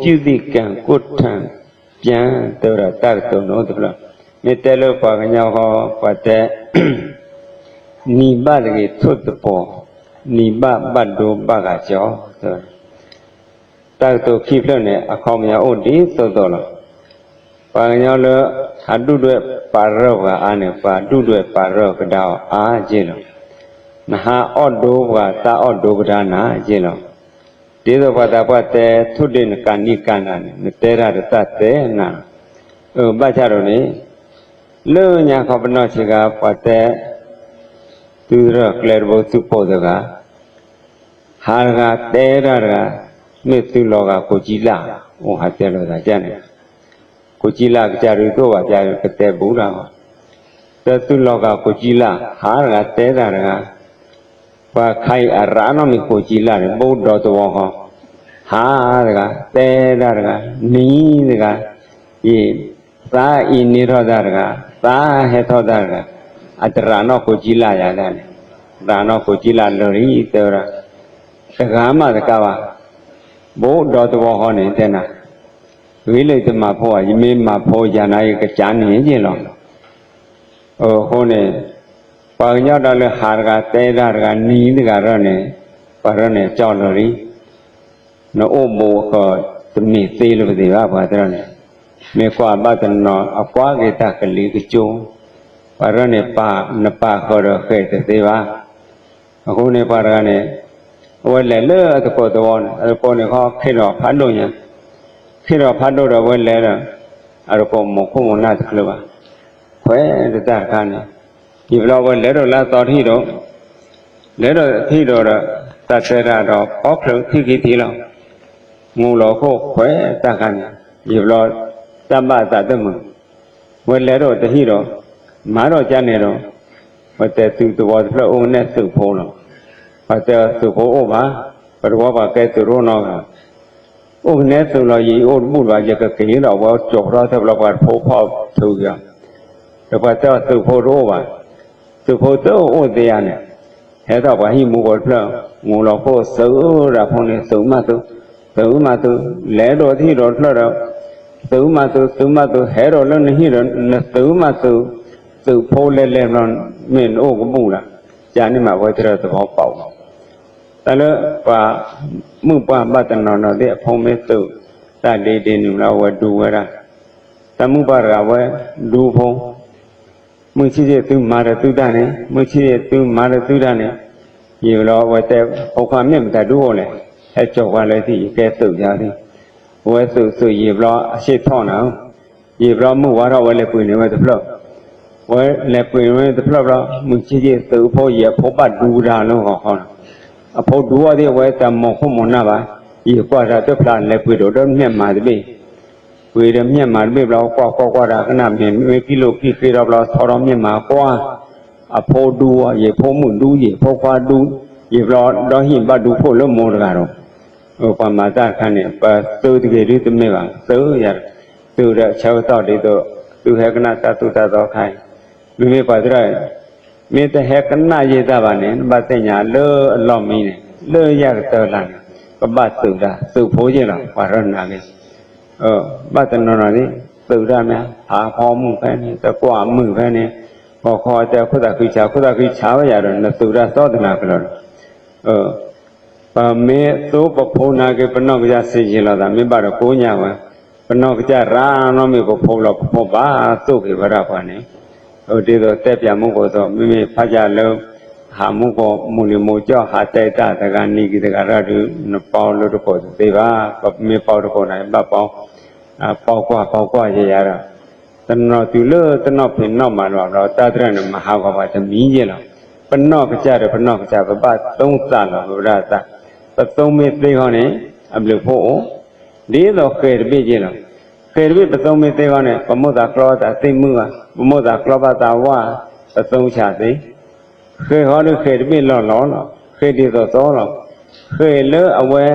beauty can good timeပြန်တော့တာတုံတော့တလားမေတ္တလို့ပါကညောဟောပတ်တဲ့နိဗ္ဗာန်ကြီးသွတ်ပေါ်နိဗ္ဗာန်ဘတ်တို့ဘကကြောဆိုတာတုခိဖလို့နဲ့အခေါမြောက်ဒီသို့တော်လားပါကညောလို့အတုတွေပါရောကအာနေပါတုတွေပါရောကတောအာကျင်းလို့မဟာအော့တိုကတာအော့တိုပဒါနာကျင်းလို့ဒီသောဘာသာပတ်တဲ့သုတေနကဏိကနာနဲ့တဲရတတဲ့နာပတ်ချတော့နေလူညာခပနောချေကပတ်တဲ့သူရကလေဘောစုပေါ်တကဟာရကတဲရကမြစ်သူလောကကိုကြည်လာဟောဟာတဲလို့သာကျန်တယ်ကိုကြည်လာကြရတော့ပါကြရတဲ့ဘုရားဟောတဲသူလောကကိုကြည်လာဟာရကတဲရကပါခိုင်အရာနမီကိုကြည်လာတယ်ဘုဒ္ဓတော်ဟောဟာတကတဲရကနီးတကဤသာဤနိရောဓတကသာဟေသောတကအတရာနောကိုကြည်လာရတယ်ဒါနောကိုကြည်လာလို့ဤတော်ရစကားမှတကပါဘုဒ္ဓတော်ဟောနေတဲ့နာဝိလိတမဖို့ယမေမဖို့ญาณရဲ့ကြာနေခြင်းလောဟိုနေပါညောတော်လည်းဟာရကတဲရကနီးတကရောနေပါရောနေကြောက်လို့ဤနောမောဟသမိသေးလို့ဒီပါဘာတော်နေမေကွာပတနောအကွာကေတကလေးကကျုံပါရနေပါနပါခေါ်တော့ခဲ့သေးပါအခုနေပါရကနေဝဲလဲလဲတကောတော်အပေါ်နေခေါခေတော့ဖတ်လို့ရင်ခေတော့ဖတ်လို့တော့ဝဲလဲတော့အရကောမခုမနာတကလို့ပါခွဲတတခါနေဒီဘလောက်ဝဲလဲတော့လာတော်ထီတော့လဲတော့ထီတော့တတ်စေရတော့အောက်လုံးခိခိတီလောက်ငူလောခုခွဲတခါနေဒီဘလောက်တမ္ပသတ္တမဝဲလဲတော့တဟိတော့မာတော့ကြနေတော့ဟောတဲ့သူတော်ဖလို့အုံနဲ့စုဖုံးတော့ဟောတဲ့စုဖုံးဩပါဘယ်တော့ပါကဲသူရောတော့အုံနဲ့စုလို့ရီဩမှုပါရကကေတော့ဘောကြော်ရတဲ့ဘလောက်ပါဖိုးဖောက်သူကြတော့ပါတဲ့စုဖုံးတော့ပါစုဖုံးတော့ဩတရားနဲ့ဟဲ့တော့ဘာဟိမူကိုဖလို့ငုံတော့ဖို့စုရဖုံးနေစုံမသူလဲတော့တိတော့လှတော့သုမတုဟဲတော်လည်းနေတော့သုမတုသူဖိုးလဲလဲတော့မင်းအိုကမှုလားကြာနေမှာဝဲတဲ့သဘောပေါက်တယ်လည်းပါမှုပမတ္တနောတော့တဲ့အဖုံးမဲသူတလေးတင်းနူလာဝဒူဝရတမှုပါရဝဲလူဖုံးမှုရှိတဲ့သူမာရတုဒ္ဒနဲ့မှုရှိတဲ့သူမာရတုဒ္ဒနဲ့ရေလောဝဲတဲ့ဟောခွာမြင့်မတတ်ဘူးဟောလေအဲကြောကလည်းသိကဲစုကြသည်ဝဲစုရေဘလောအရှိထောင်းအောင်ရေဘလောမှုဝါတော့ဝဲလည်းပွင့်နေမဲ့တဖလို့ဝဲလည်းပွင့်နေတဖလို့မှုချစ်ချစ်သူဖို့ရေဖို့ပတ်ဒူတာလုံးဟောအဖို့ဒူရတဲ့ဝဲတမောခုမနာပါရေကွာတာတဖလားလည်းပွင့်တော့မြတ်မှာတပိဝေရမြတ်မှာတပိဘလောကွာတာခဏမြင်မေကိလို့ခိတော့ဘလောဆော်တော်မြတ်မှာကွာအဖို့ဒူရေဖို့မှုဒူရေဖို့ကွာဒူရေဘလောတော့ဟိပတ်ဒူဖို့လို့မောတကတော့ပမာဒခဏနဲ့ပသုတကေရိတမေပါသုရသူရချောတောတိတော့သူဟေကနာသတုတသောခိုင်မိမေပါဒရမေတဟေကနာယေတပါနဲ့ပတညာလောအလောမီးနဲ့လောရတော်လာပပသုတာသုဖိုးခြင်းတော့ပါရဏလေပတနောနာလေသုရမြအာဖောမှုပဲနဲ့တကွာမှုပဲနဲ့ဘောခေါ်တဲ့ခုသခိချာဝရတော့နသုရသောတနာကလောပါမေသို့ပဖုံနာကေပနောကကြစေခြင်းလာတာမင်းပါတော့ကိုညာပါပနောကကြရာနောမေပဖုံလို့ပဖုံပါသုကေဗရပါနေဟိုဒီတော့တက်ပြမှုကိုတော့မိမိဖကြလုံးဟာမှုကိုမူလမိုကြောဟာတေတတကနိကိတကရတုနပေါလို့တော့ကိုသေးပါမေပေါတော့ကိုနိုင်ပတ်ပေါင်းပေါကွာရရတာတနောသူလို့တနောဖိနောမှာတော့တာတရဏမဟာဘဝသမီးကြီးလားပနောကကြပပသုံးစလာဘုရားသပသုံးမေသိဟောနေအဘလို့ဖို့ဒီတော့ခေတပိချင်းတော့ခေတပိပသုံးမေသိဟောနေပမုဒ္ဒကလောတာသိမှုကပမုဒ္ဒကလောပတာဝပသုံးချသိခေဟောလို့ခေတပိလောခေတိသောခေလအဝဲ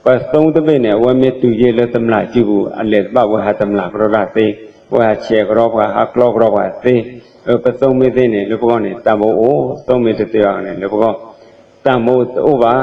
ပသုံးတပိနဲ့ဝဲမေတူကြီးလဲသမလာကြည့်ဘူးအလက်ပဝဟသမလာကရောတာသိဝဟချေကရောပါဟာကလောကရောပါသိပသုံးမေသိနေလူကောနေတမောသုံးမေတ္တတရားနဲ့လူကောတမောဥပါ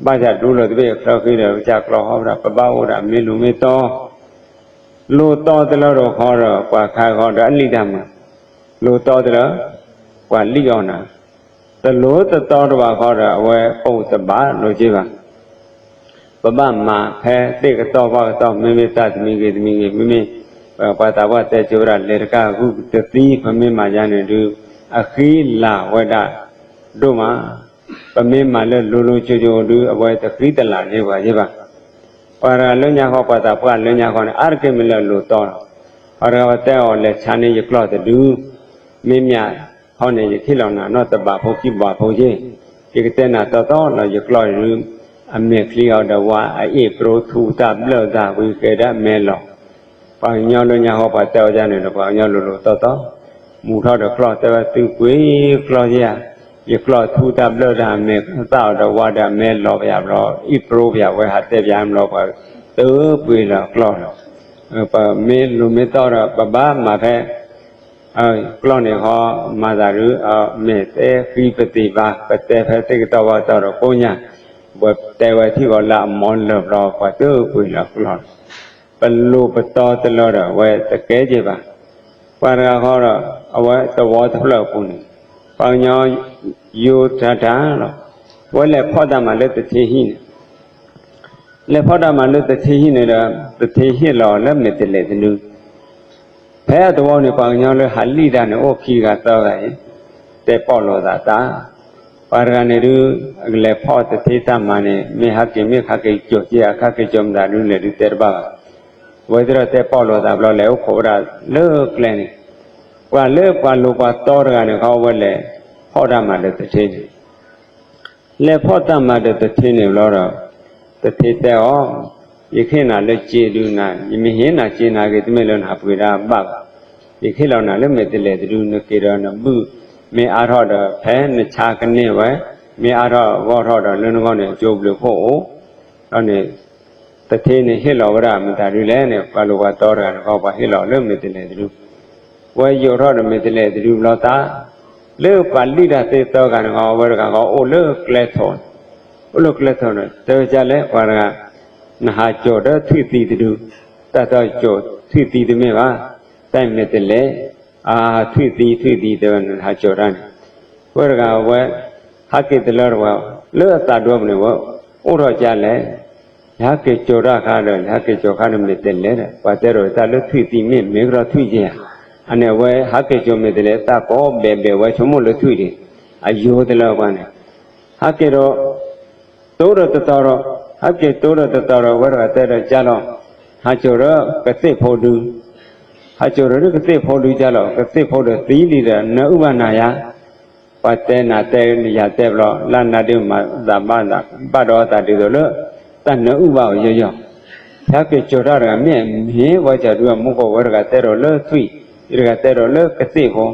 ဘာကြတူလို့တပည့်ခလောက်ခေးတယ်ကြာကလောက်ဟောတာပပဝဒမေလူမေတော်လူတော်တလို့တော့ခေါ်တော့ကွာခါခေါ်တော့အလိတမှာလူတော်တလို့ကွာလိအောင်တာတလို့တတော်တော့ခေါ်တော့အဝဲပုံစပါလို့ကြည့်ပါပပမှာဖဲတိကတော့ဘာတော့မိမိတသမီးကြီးသမီးကြီးမိမိဘာသာဝတ်တဲ့ကျိုးရလေတကခုတတိဖမင်းမှာရနေသူအခီးလာဝဒတို့မှာပမင်းမှာလည်းလူချိုချိုသူအဝဲတခိတလာနေပါရေးပါပါရလွညာဟောပါတာပွားလွညာဟောနေအရကိမလလို့တော့ဟောရဝတဲ့ဟောလဲခြာနေရကလော့တူမင်းမြဟောနေရခိလောင်နာတော့တပါဖို့ကိပါဖို့ကြီးဒီကတဲ့နာတော့လည်းရကလော့ရူအမေခလီဟောတော့ဝါအေပရိုထူတာဘလတာဝိကေဒမဲလောပါညောလွညာဟောပါတဲ့ကြနေတော့ပါညောလို့တော့မူထောက်တော့ကလော့တဲ့သူကွေးကလော့ရยกลอทูตาบลดาเมตาดวาดาเมลอบยาบลออิโปรบยาเวหะเตบยามลอปะเตอปุยลอกลอปะเมลุเมตอระปะบามาแพกลอเนี่ยฮอมาซารุเมเตฟีปฏิบาปะเตแพเตกตวะตอระโกญะบะเตวะที่ก็ละมอนลอบลอปะเตอปุยลอกลอปะลูปะตอตลอระเวตะเกจิบาปะระฮอระอเวตวะทะลอปุนปัญญาโยธาดาหรอว่าแล้วพ่อดามาเลือดเทหินแล้วพ่อดามาเลือดเทหินเนี่ยละเทหินหล่อแล้วไม่ติดเลยทีนึงแพ้ตัวเนี่ยปัญญาเลยหันลีดานโอคีกันต่อไปแต่ปอลดาตาปาราเนี่ยดูแล้วพ่อจะเทตามาเนี่ยไม่หักเกี่ยไม่หักเกี่ยจุดเจ้าหักเกี่ยจมดาดูเนี่ยดูเตอร์บ้าวันที่เราแต่ปอลดาเราแล้วขบราเลิกเลยนี่ว่าเลิกว่าลูกว่าต่อกันเนี่ยเขาว่าเลยพ่อดามาเดือดเทนแล้วพ่อดามาเดือดเทนเนี่ยเราเดือดเทแต่อ๋อยิ่งขึ้นน่ะเลยเจดูน่ะยิ่งไม่เห็นน่ะเจน่ะก็ที่ไม่เล่นหาปุยดาบ้ายิ่งขึ้นเราน่ะเลยไม่ติดเลยดูนึกเรื่องน่ะบุไม่อาร์ทอดแพ้เนี่ยชากันเนี่ยไว้ไม่อาร์ทอวอร์ทอดเรื่องนั้นเนี่ยจบเลยโอ้ตอนนี้แต่เทเนี่ยให้เราว่ามันแต่ดูแลเนี่ยปาลูกว่าต่อกันเขาบอกให้เราเริ่มไม่ติดเลยดูว่าโยทอดไม่ติดเลยดูเราตาเลิกปาลีดาเตตกันเขาว่ากันเขาโอ้เลิกเกลทอนโอ้เลิกเกลทอนเตอจะเล่ว่ากันนะฮะโจทย์ที่ตีดูแต่ตอนโจทย์ที่ตีดูไม่ว่าแต่ไม่ติดเลยที่ตีเดินหาโจทย์นั่นว่ากันว่าฮักเกิดเลิกว่าเลิกตัดดวงเลยว่าโอ้เราจะเล่ฮักเกิดโจทย์ข้าเลยฮักเกิดโจทย์ข้าไม่ติดเลยว่าแต่เราแต่เลิกที่ตีไม่เราที่เจ้าอันนี้ว่าฮักเกิดโจทย์ไม่ติดเลยตาก็เบว่าชั่วโมงละที่ดีอายุเท่าไหร่กันฮักเกิดตัวเราตัวเราฮักเกิดตัวเราตัวเราว่าแต่เราจะลองฮักโจทย์ก็เสพพอดูฮักโจทย์ก็เสพพอดูจะลองก็เสพพอดูตีลีระเนื้อวันนายะปัจเจนาเตนิยาเตบล้อล้านนาดิมาดาบ้านบ้านเราตัดดีตัวเลยแต่เนื้อวันเยอะๆฮักเกิดโจทย์เราไม่เห็นว่าจะดูมุกว่าแต่เราเลิกที่เรื่องแต่เราเลิกเกษตรของ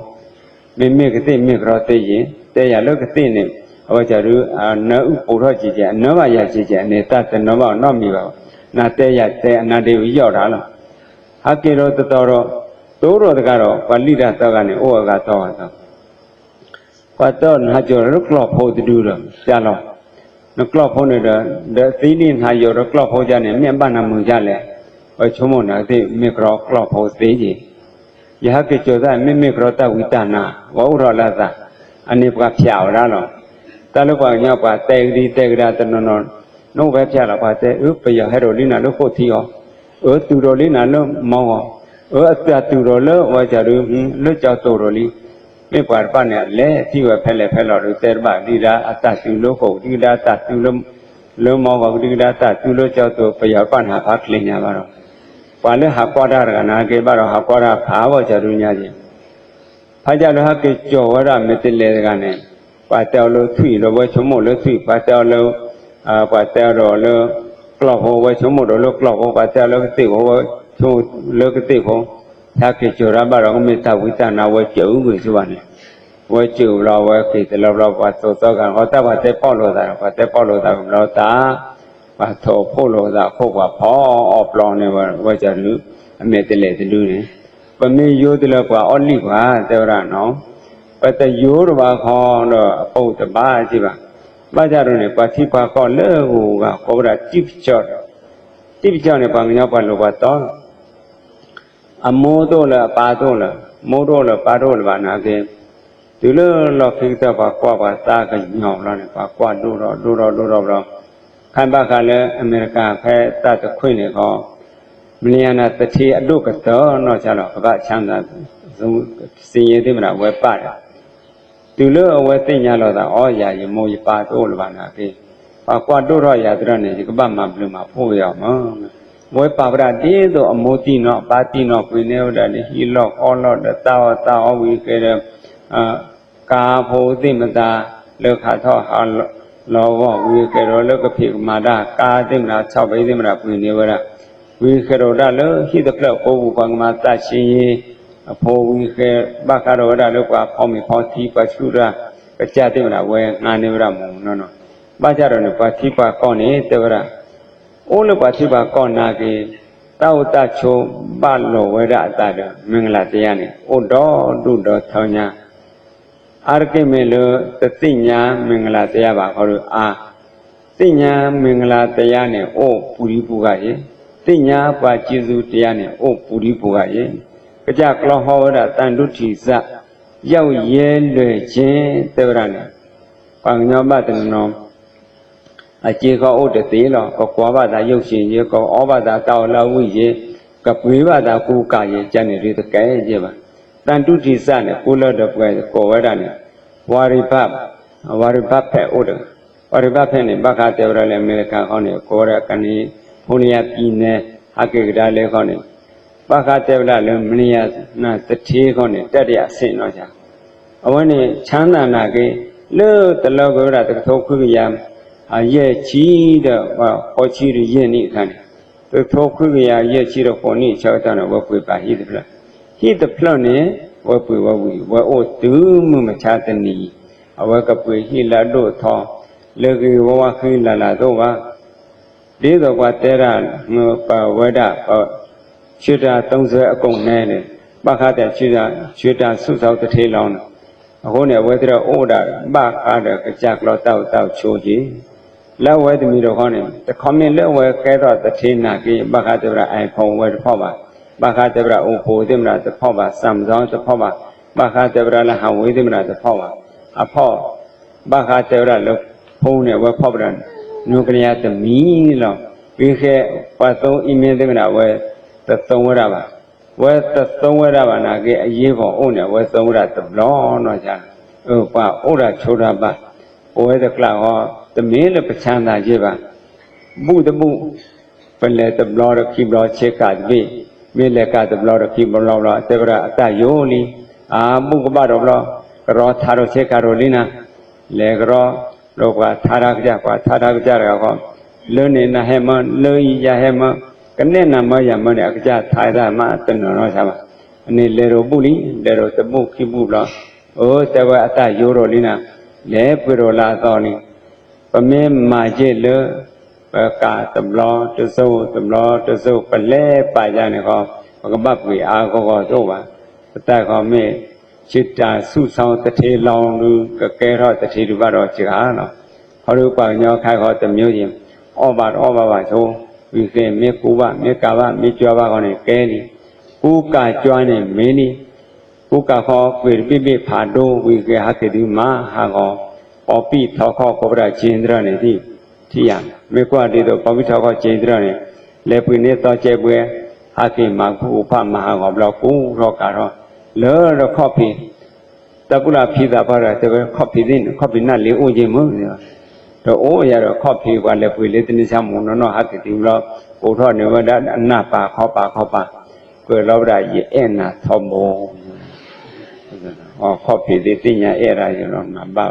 ไม่เกษตรไม่กระตุ้นยิ่งแต่อย่าเลิกเกษตรเนี่ยว่าจะรู้เนื้ออุปโภคจีเจเนื้อว่าอยากจีเจเนี่ยตัดแต่เนื้อว่าน้อมีว่าน่าแต่อยากแต่น่าเดียวยอดหาละฮักเกโรตัวเราตะการเราปลีดาตะการเนี่ยโอ้กาตัวตัวว่าตัวฮักโจรกลอบโพดดูเราจ้าเรานกลอบโพเนี่ยเดสีนี่ฮักโจรกลอบโพจ้าเนี่ยเมียบ้านน้ำมือจ้าเลยว่าชั่วโมงนั้นที่ไม่กลอบโพสีจียาเกจโจได้ไม่กรอตาวิตานาว่าอุรลาซาอันนี้ปากเพียวแล้วเนาะแต่ลูกว่าเนี่ยปากเตกดีเตกดาตนนน้องแบบเพียวละปากเตไปอยากให้เราลีน่าลูกโคตรที่อ๋อตูเราลีน่าลูกมองอ๋อแต่ตูเราเลิกว่าจะรู้ลูกเจ้าตูเราลีไม่ปาดป้าเนี่ยเละที่ว่าแพ้เราดูแต่บ้านดีดาอัตตาตูลูกเขาดีดาตัดตูลูกมองว่าดีดาตัดตูลูกเจ้าตัวไปอยากป้าหาพักเลี้ยงมาเราปาเลหากวาดากันนะเก็บบ้านเราหากวาดาผาว่าจะรู้เนี่ยจีพระเจ้าเราหากโจว่าเราไม่ติดเลยกันเนี่ยพระเจ้าเราถุยเราไว้ชั่วโมงเราถุยพระเจ้าเรากรอบหัวไว้ชั่วโมงเรากรอบหัวพระเจ้าเราติดหัวชั่วเราก็ติดหัวถ้าเกิดโจราบ้านเราก็ไม่ทำวิจารณ์เอาไว้เจือมือชวนเนี่ยไว้เจือเราไว้กิจเราพระโตกันเขาแต่พระเจ้าพ่อเราแต่พระเจ้าพ่อเราแต่เราตาว่าโทพ่อเราจะพวกว่าพ่อออกลองเนี่ยว่าจะรู้ไม่ติดเลยจะรู้เนี่ยปะไม่ยูติดเลยกว่าอันนี้กว่าแต่ว่าเนาะปะแต่ยูหรือว่าคอเนาะปูตบ้าใช่ปะ ဘာကြတော့နေပါတိပါကောလဲဟိုကကောဗရာတိပချောတိပချောနေပါငါပါလောပါတော့အမိုးတော့လားပါတော့လားမိုးတော့လားပါတော့လားနာကေဒီလိုလောခိတပါကွာပါသားကညောင်းလာနေပါကွာတို့တော့ခံပါကလည်းအမေရိကန်ဖဲတတ်ခွင့်နေကောမလျာနာတတိအလုကတော့တော့ကြတော့ကချမ်းသာစင်ရည်သိမလားဝဲပါတယ်သူလို့အဝဲသိညာတော့တာဩရာရမိုးပါတော့လားနာကေပါကွာတို့တော့ရာတဲ့နေကပတ်မှာဘလို့မှာဖို့ရအောင်ဝဲပါပရတေတော့အမိုးတိနော်ပါတိနော်ပြင်းနေဟုတ်တယ်ဟီလော့အောလော့တာဝီကဲတဲ့ကာဖို့သိမတာလောခါသောဟာလောဝဝီကေရောလောကဖိမာဒကာသိမလား6ဘိသိမလားပြင်းနေဝရဝီခေရောဒလောဟိတကလောပုဗ္ဗံကမတရှင်ယေအဖို့ဝီခေဘခရောဒလောကဖောင်းမီဖောင်းတိပရှုရာကကြသိမလားဝဲငါနေဝရမုံနော်ဘာကြတော့နေပါတိပါကောင်းနေတဝရအိုးလပါတိပါကောင်းနာကေတောက်တချုံပလောဝရအတတော်မင်္ဂလာတရားနေဩတော်တုတော်ထောင်းညာအာရကိမေလောတသိညာမင်္ဂလာတရားပါဟောလို့အာသိညာမင်္ဂလာတရားနဲ့ဩပူရိပူကရေသိညာပါကျေစုတရားနဲ့ဩပူရိပူကရေကြကလောဟောရတန်တုထိစရောက်ရဲလွယ်ခြင်းတေဝရနဲ့ပင်ညောပတနောအကျေကောဥတတိလောကောဘာသာရုပ်ရှင်ရေကောဩဘာသာတောလဝိရေကပွေဘာသာကုကာရေကျန်နေရတဲ့ကဲကြပါတန်တုတိစနဲ့ကိုလောတော့ပွဲကောဝရနဲ့ဝါရိဘဖဲ့ဥဒဝါရိဘဖဲ့နဲ့ဘခတေဝရလည်းအမေရိကန်ဟောနေကောရကနေဘုန်းရပြည်နယ်အကေကဒါလည်းဟောနေဘခတေဝရလည်းမနိယနာတတိဟောနေတတရအဆင့်တော့ကြအဝိနေချမ်းသာနာကေလို့တလောကောရတထောခွေရရဲ့ချီတော့ဟောချီရရဲ့နိခံတယ်တထောခွေရရဲ့ချီတော့ခေါနိချောတနာဝပွေပါဟိတဖလားဟိတဖလားနဲ့ဝပွေဝဝီဝအိုတူမှုမချတနီအဝကပွေဟိလာတို့ထောလေကေဝဝခိလာတော့ပါဒီတော့ကတဲရပဝဒချွတာ30အကုန်နဲ့ပခတဲ့ချွတာစုဆောက်တစ်ထေးလောင်းအခုနဲ့ဝဲတဲ့ဩဒါပခတဲ့ကြကလောတောက်ချိုးကြီးလက်ဝဲသမီးတော်ခေါင်းနေတခမင်းလက်ဝဲကဲတော့တစ်ထေးနာကြီးပခတဲ့အိုင်ဖုန်းဝဲဖောက်ပါဘခတေဗရာဥပိုသိမလားတဖောက်ပါစံဇောင်းတဖောက်ပါဘခတေဗရာလဟဝေသိမလားတဖောက်ပါအဖောက်ဘခတေဗရာလဖုံးနဲ့ဝဲဖောက်ပြန်နုကရိယာသမီးလောပြီးခဲ့ပတ်သုံးအင်းမင်းသိမလားဝဲတသုံးဝရပါဝဲတသုံးဝရပါနာကေအရေးပေါ်အုံနဲ့ဝဲသုံးဝရတလောတော့ကြာပါဩရချိုးတာပါဝဲတကလာဟောသမင်းလည်းပချမ်းသာကြီးပါမှုတမှုပလဲတဘလောရခိဘလောချက်ကတပိမေလကတဘလောခိဘလောလောတေဗရာအတယောလီအာမှုကပတော်ဘလောရောသာရောချေကာရောလီနာလေရောလောကသာရကကြကွာသာရကကြရဟောလုံးနေနာဟဲမလုံးရဟဲမကနေနာမယမနဲ့အကြသာရမတနရောသာမအနေလေရောပုလီလေရောတပုခိပုလောဩတေဝအတယောရောလီနာလေပွေရောလာတော်လီပမေမာကျေလပကာတဘလောတစုပ်တဘလောတစုပ်ပလဲပါကြနေဟောဘကပတ်ပွေအာကောတော့ပါအတခေါမေจิตတာစုဆောင်တထေလောင်လူကကဲတော့တထေလူကတော့ကြာနော်ဟောတို့ပါညောခိုင်ဟောတမျိုးရင်ဩဘာချိုးဝိကေမေကူဘမေကာဘမေကြွားပါကောနေကဲလီကူကာကြွားနေမင်းလီကူကာဟောကွေပိပိဖာတို့ဝိကေဟာကေဒီမာဟာဟောအောပိထောခောကောပရချင်းဒရနေတိထိရမေကွာတေတော့ပဝိထောခောချင်းဒရနေလေပွေနေတော့ကျဲပွဲဟာကေမာခုဖမဟာဟောဘလောက်ကူရောကတော့လောရခောပိတပုလာဖိတာပါရတဲ့ခောပိdinခောပိနတ်လေးဦးချင်းမို့တော့အိုးရတော့ခောပိကလည်းပွေလေးတနည်းချမုံနော်ဟာကေဒီလောကိုထောနေဝဒအနပါခောပါကွယ်လောဘရာရဲ့အဲ့နာသောမောခောပိဒီတင်ညာအဲ့ရာရောမှာပါ